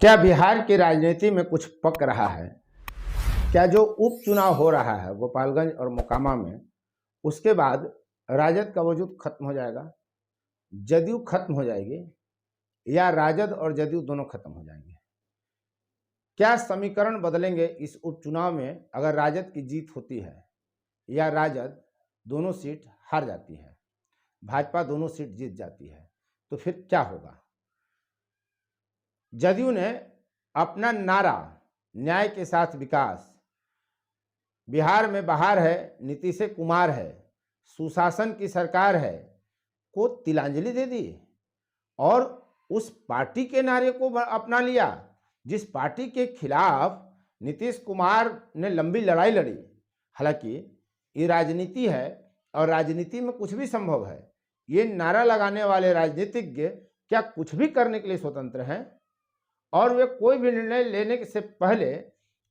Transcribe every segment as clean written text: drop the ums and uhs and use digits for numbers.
क्या बिहार की राजनीति में कुछ पक रहा है? क्या जो उपचुनाव हो रहा है गोपालगंज और मोकामा में, उसके बाद राजद का वजूद खत्म हो जाएगा, जदयू खत्म हो जाएगी, या राजद और जदयू दोनों खत्म हो जाएंगे? क्या समीकरण बदलेंगे इस उपचुनाव में अगर राजद की जीत होती है, या राजद दोनों सीट हार जाती है, भाजपा दोनों सीट जीत जाती है, तो फिर क्या होगा? जदयू ने अपना नारा न्याय के साथ विकास, बिहार में बहार है, नीतीश कुमार है, सुशासन की सरकार है को तिलांजलि दे दी और उस पार्टी के नारे को अपना लिया जिस पार्टी के खिलाफ नीतीश कुमार ने लंबी लड़ाई लड़ी। हालांकि ये राजनीति है और राजनीति में कुछ भी संभव है। ये नारा लगाने वाले राजनीतिज्ञ क्या कुछ भी करने के लिए स्वतंत्र हैं? और वे कोई भी निर्णय लेने से पहले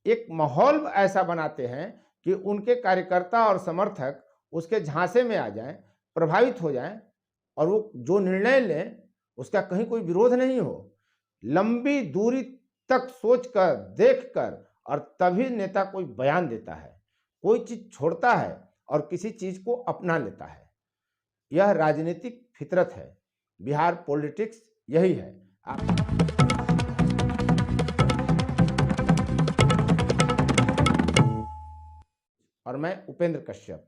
एक माहौल ऐसा बनाते हैं कि उनके कार्यकर्ता और समर्थक उसके झांसे में आ जाएं, प्रभावित हो जाएं और वो जो निर्णय लें उसका कहीं कोई विरोध नहीं हो। लंबी दूरी तक सोचकर, देखकर, और तभी नेता कोई बयान देता है, कोई चीज छोड़ता है और किसी चीज को अपना लेता है। यह राजनीतिक फितरत है। बिहार पॉलिटिक्स यही है। और मैं उपेंद्र कश्यप।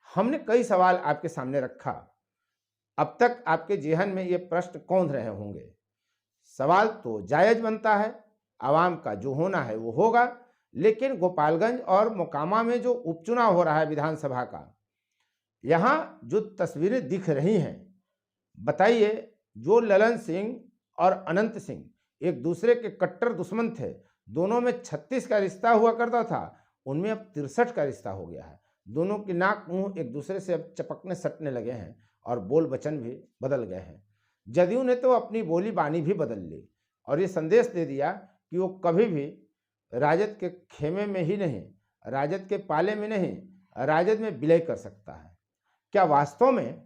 हमने कई सवाल आपके सामने रखा। अब तक आपके जेहन में ये प्रश्न कौन रहे होंगे? सवाल तो जायज बनता है, आवाम का जो होना है वो होगा, लेकिन गोपालगंज और मोकामा में जो उपचुनाव हो रहा है विधानसभा का, यहां जो तस्वीरें दिख रही हैं, बताइए, जो ललन सिंह और अनंत सिंह एक दूसरे के कट्टर दुश्मन थे, दोनों में 36 का रिश्ता हुआ करता था, उनमें अब 63 का रिश्ता हो गया है। दोनों की नाक मुंह एक दूसरे से अब चपकने सटने लगे हैं और बोल वचन भी बदल गए हैं। जदयू ने तो अपनी बोली बानी भी बदल ली और ये संदेश दे दिया कि वो कभी भी राजद के खेमे में ही नहीं, राजद के पाले में नहीं, राजद में विलय कर सकता है। क्या वास्तव में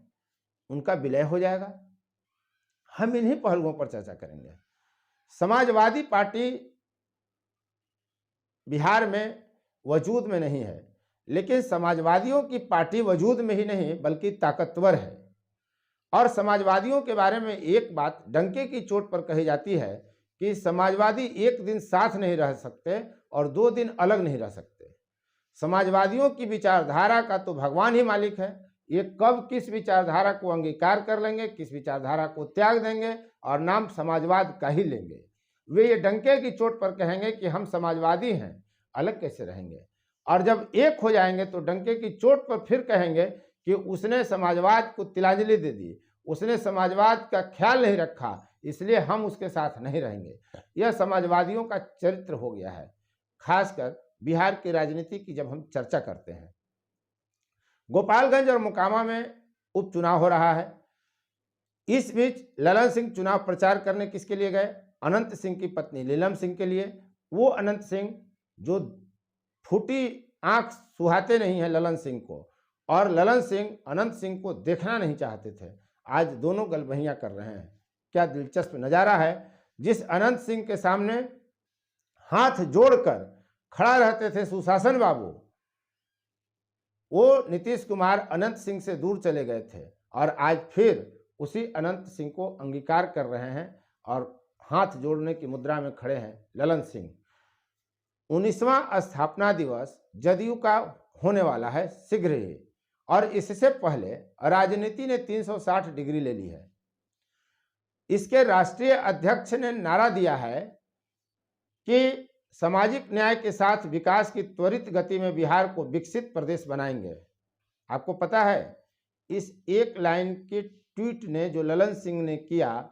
उनका विलय हो जाएगा? हम इन्हीं पहलुओं पर चर्चा करेंगे। समाजवादी पार्टी बिहार में वजूद में नहीं है, लेकिन समाजवादियों की पार्टी वजूद में ही नहीं बल्कि ताकतवर है। और समाजवादियों के बारे में एक बात डंके की चोट पर कही जाती है कि समाजवादी एक दिन साथ नहीं रह सकते और 2 दिन अलग नहीं रह सकते। समाजवादियों की विचारधारा का तो भगवान ही मालिक है। ये कब किस विचारधारा को अंगीकार कर लेंगे, किस विचारधारा को त्याग देंगे और नाम समाजवाद का ही लेंगे। वे ये डंके की चोट पर कहेंगे कि हम समाजवादी हैं, अलग कैसे रहेंगे? और जब एक हो जाएंगे तो डंके की चोट पर फिर कहेंगे कि उसने समाजवाद को तिलांजलि दे दी, उसने समाजवाद का ख्याल नहीं रखा, इसलिए हम उसके साथ नहीं रहेंगे। यह समाजवादियों का चरित्र हो गया है, खासकर बिहार की राजनीति की जब हम चर्चा करते हैं। गोपालगंज और मोकामा में उपचुनाव हो रहा है। इस बीच ललन सिंह चुनाव प्रचार करने किसके लिए गए? अनंत सिंह की पत्नी लीलम सिंह के लिए। वो अनंत सिंह जो फूटी आंख सुहाते नहीं है ललन सिंह को, और ललन सिंह अनंत सिंह को देखना नहीं चाहते थे, आज दोनों गलबहियां कर रहे हैं। क्या दिलचस्प नजारा है। जिस अनंत सिंह के सामने हाथ जोड़कर खड़ा रहते थे सुशासन बाबू, वो नीतीश कुमार अनंत सिंह से दूर चले गए थे और आज फिर उसी अनंत सिंह को अंगीकार कर रहे हैं और हाथ जोड़ने की मुद्रा में खड़े हैं ललन सिंह। 19वां स्थापना दिवस जदयू का होने वाला है शीघ्र ही, और इससे पहले राजनीति ने 360 डिग्री ले ली है। इसके राष्ट्रीय अध्यक्ष ने नारा दिया है कि सामाजिक न्याय के साथ विकास की त्वरित गति में बिहार को विकसित प्रदेश बनाएंगे। आपको पता है, इस एक लाइन के ट्वीट ने जो ललन सिंह ने किया,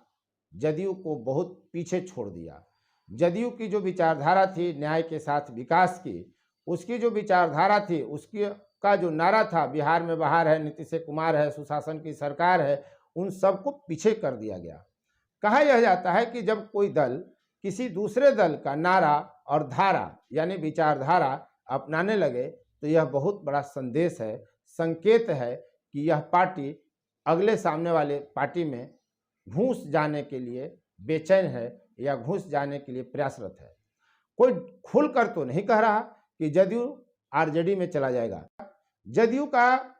जदयू को बहुत पीछे छोड़ दिया। जदयू की जो विचारधारा थी न्याय के साथ विकास की, उसकी जो विचारधारा थी, उसकी का जो नारा था बिहार में बहार है, नीतीश कुमार है, सुशासन की सरकार है, उन सबको पीछे कर दिया गया। कहा यह जाता है कि जब कोई दल किसी दूसरे दल का नारा और धारा यानी विचारधारा अपनाने लगे तो यह बहुत बड़ा संदेश है, संकेत है कि यह पार्टी अगले सामने वाले पार्टी में घुस जाने के लिए बेचैन है या घुस जाने के लिए प्रयासरत है। कोई खुलकर तो नहीं कह रहा कि जदयू आरजेडी में चला जाएगा। जदयू का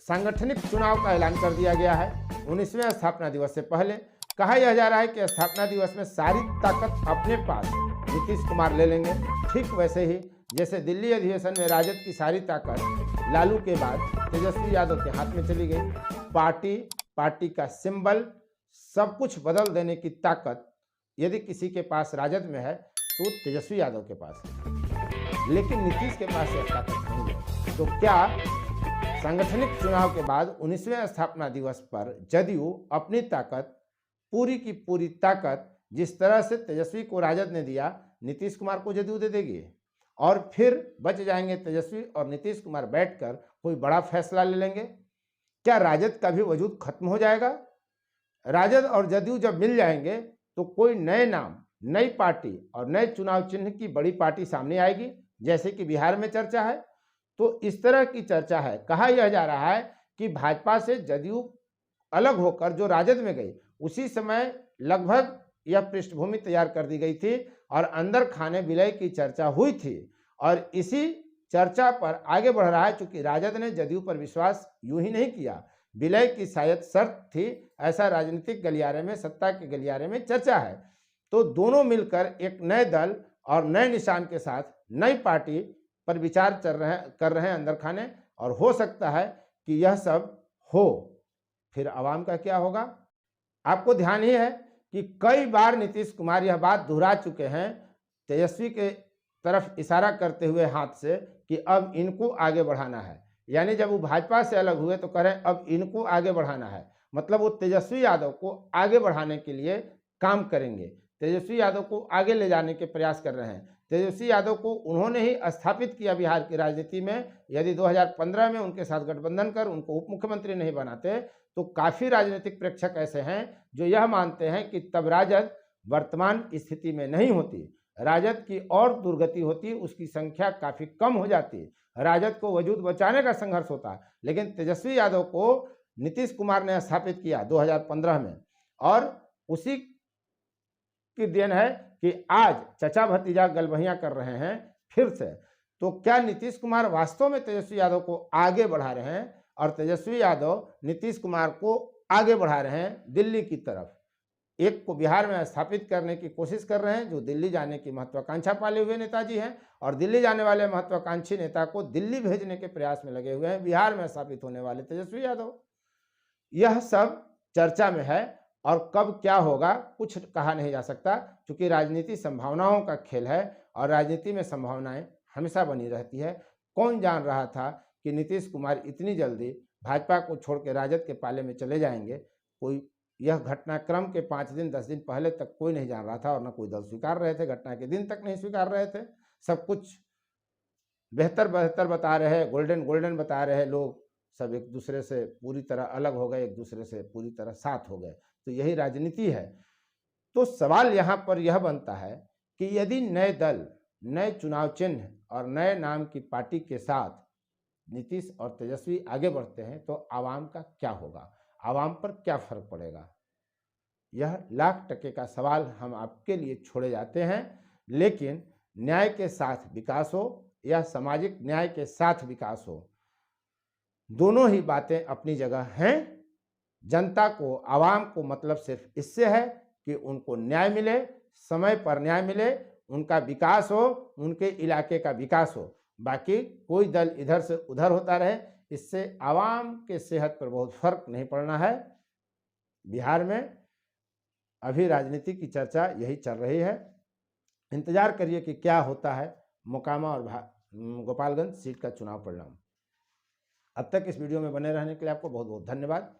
सांगठनिक चुनाव का ऐलान कर दिया गया है 19वें स्थापना दिवस से पहले। कहा यह जा रहा है कि स्थापना दिवस में सारी ताकत अपने पास नीतीश कुमार ले लेंगे। ठीक वैसे ही जैसे दिल्ली अधिवेशन में राजद की सारी ताकत लालू के बाद तेजस्वी यादव के हाथ में चली गई। पार्टी का सिंबल सब कुछ बदल देने की ताकत यदि किसी के पास राजद में है तो तेजस्वी यादव के पास है, लेकिन नीतीश के पास यह ताकत नहीं है। तो क्या सांगठनिक चुनाव के बाद 19वें स्थापना दिवस पर जदयू अपनी ताकत, पूरी की पूरी ताकत जिस तरह से तेजस्वी को राजद ने दिया, नीतीश कुमार को जदयू दे देगी और फिर बच जाएंगे तेजस्वी और नीतीश कुमार बैठकर कोई बड़ा फैसला ले लेंगे? क्या राजद का भी वजूद खत्म हो जाएगा? राजद और जदयू जब मिल जाएंगे तो कोई नए नाम, नई पार्टी और नए चुनाव चिन्ह की बड़ी पार्टी सामने आएगी, जैसे कि बिहार में चर्चा है। तो इस तरह की चर्चा है। कहा यह जा रहा है कि भाजपा से जदयू अलग होकर जो राजद में गई, उसी समय लगभग यह पृष्ठभूमि तैयार कर दी गई थी और अंदर खाने विलय की चर्चा हुई थी और इसी चर्चा पर आगे बढ़ रहा है। चूंकि राजद ने जदयू पर विश्वास यूं ही नहीं किया, विलय की शायद शर्त थी, ऐसा राजनीतिक गलियारे में, सत्ता के गलियारे में चर्चा है। तो दोनों मिलकर एक नए दल और नए निशान के साथ नई पार्टी पर विचार कर रहे हैं अंदर खाने, और हो सकता है कि यह सब हो। फिर आवाम का क्या होगा? आपको ध्यान ही है कि कई बार नीतीश कुमार यह बात दोहरा चुके हैं तेजस्वी के तरफ इशारा करते हुए हाथ से कि अब इनको आगे बढ़ाना है। यानी जब वो भाजपा से अलग हुए तो कह रहे हैं अब इनको आगे बढ़ाना है, मतलब वो तेजस्वी यादव को आगे बढ़ाने के लिए काम करेंगे, तेजस्वी यादव को आगे ले जाने के प्रयास कर रहे हैं। तेजस्वी यादव को उन्होंने ही स्थापित किया बिहार की राजनीति में। यदि 2015 में उनके साथ गठबंधन कर उनको उप मुख्यमंत्री नहीं बनाते तो काफ़ी राजनीतिक प्रेक्षक ऐसे हैं जो यह मानते हैं कि तब राजद वर्तमान स्थिति में नहीं होती, राजद की और दुर्गति होती, उसकी संख्या काफ़ी कम हो जाती, राजद को वजूद बचाने का संघर्ष होता। लेकिन तेजस्वी यादव को नीतीश कुमार ने स्थापित किया 2015 में, और उसी की देन है कि आज चचा भतीजा गलबहियां कर रहे हैं फिर से। तो क्या नीतीश कुमार वास्तव में तेजस्वी यादव को आगे बढ़ा रहे हैं और तेजस्वी यादव नीतीश कुमार को आगे बढ़ा रहे हैं दिल्ली की तरफ? एक को बिहार में स्थापित करने की कोशिश कर रहे हैं जो दिल्ली जाने की महत्वाकांक्षा पाले हुए नेताजी हैं, और दिल्ली जाने वाले महत्वाकांक्षी नेता को दिल्ली भेजने के प्रयास में लगे हुए हैं बिहार में स्थापित होने वाले तेजस्वी यादव। यह सब चर्चा में है और कब क्या होगा कुछ कहा नहीं जा सकता, क्योंकि राजनीति संभावनाओं का खेल है और राजनीति में संभावनाएं हमेशा बनी रहती है। कौन जान रहा था कि नीतीश कुमार इतनी जल्दी भाजपा को छोड़ के राजद के पाले में चले जाएंगे? कोई यह घटनाक्रम के 5 दिन 10 दिन पहले तक कोई नहीं जान रहा था और न कोई दल स्वीकार रहे थे, घटना के दिन तक नहीं स्वीकार रहे थे। सब कुछ बेहतर बेहतर बता रहे, गोल्डन गोल्डन बता रहे लोग, सब एक दूसरे से पूरी तरह अलग हो गए, एक दूसरे से पूरी तरह साथ हो गए। तो यही राजनीति है। तो सवाल यहाँ पर यह बनता है कि यदि नए दल, नए चुनाव चिन्ह और नए नाम की पार्टी के साथ नीतीश और तेजस्वी आगे बढ़ते हैं तो आवाम का क्या होगा, आवाम पर क्या फर्क पड़ेगा? यह लाख टके का सवाल हम आपके लिए छोड़े जाते हैं। लेकिन न्याय के साथ विकास हो या सामाजिक न्याय के साथ विकास हो, दोनों ही बातें अपनी जगह हैं। जनता को, आवाम को मतलब सिर्फ इससे है कि उनको न्याय मिले, समय पर न्याय मिले, उनका विकास हो, उनके इलाके का विकास हो। बाकी कोई दल इधर से उधर होता रहे, इससे आवाम के सेहत पर बहुत फर्क नहीं पड़ना है। बिहार में अभी राजनीति की चर्चा यही चल रही है। इंतजार करिए कि क्या होता है मोकामा और गोपालगंज सीट का चुनाव परिणाम। अब तक इस वीडियो में बने रहने के लिए आपको बहुत बहुत धन्यवाद।